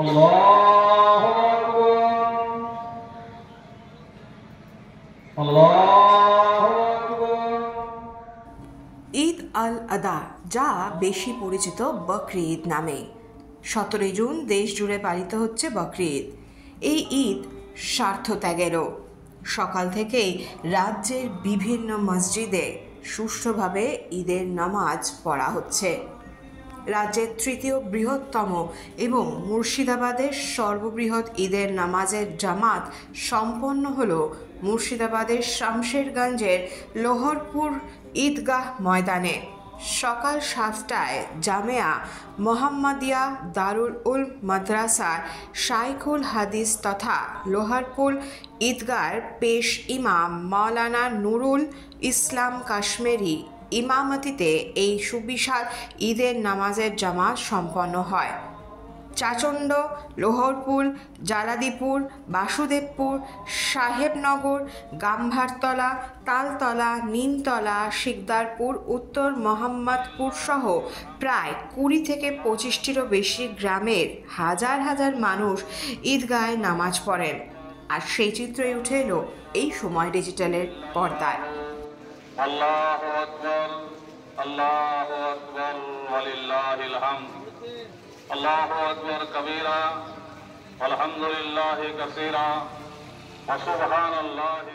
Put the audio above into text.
আল্লাহু আকবার, আল্লাহু আকবার। ঈদ আল আদা, যা বেশি পরিচিত বকরি ঈদ নামে, 17 জুন দেশ জুড়ে পালিত হচ্ছে বকরি ঈদ। এই ঈদ স্বার্থত্যাগেরও। সকাল থেকেই রাজ্যের বিভিন্ন মসজিদে সুষ্ঠুভাবে ঈদের নামাজ পড়া হচ্ছে। রাজ্যের তৃতীয় বৃহত্তম এবং মুর্শিদাবাদের সর্ববৃহৎ ঈদের নামাজের জামাত সম্পন্ন হল মুর্শিদাবাদের শামশেরগঞ্জের লোহরপুর ঈদগাহ ময়দানে। সকাল 7টায় জামেয়া মোহাম্মদিয়া দারুল উল মাদ্রাসার শাইখুল হাদিস তথা লোহারপুর ঈদগার পেশ ইমাম মাওলানা নুরুল ইসলাম কাশ্মীরি ইমামতিতে এই সুবিশাল ঈদের নামাজের জামাত সম্পন্ন হয়। চাচণ্ড, লোহরপুর, জালাদিপুর, বাসুদেবপুর, সাহেবনগর, গাম্ভারতলা, তালতলা, নিমতলা, শিকদারপুর, উত্তর মোহাম্মদপুর সহ প্রায় 20 থেকে 25টিরও বেশি গ্রামের হাজার হাজার মানুষ ঈদগাহে নামাজ পড়েন। আর সেই চিত্রই উঠে এলো এই সময় ডিজিটালের পর্দায়। আল্লাহু আকবার, আল্লাহু আকবার, ওয়ালিল্লাহিল হামদ। আল্লাহু আকবার কবীরা, আলহামদুলিল্লাহি কাসীরা, ওয়া সুবহানাল্লাহি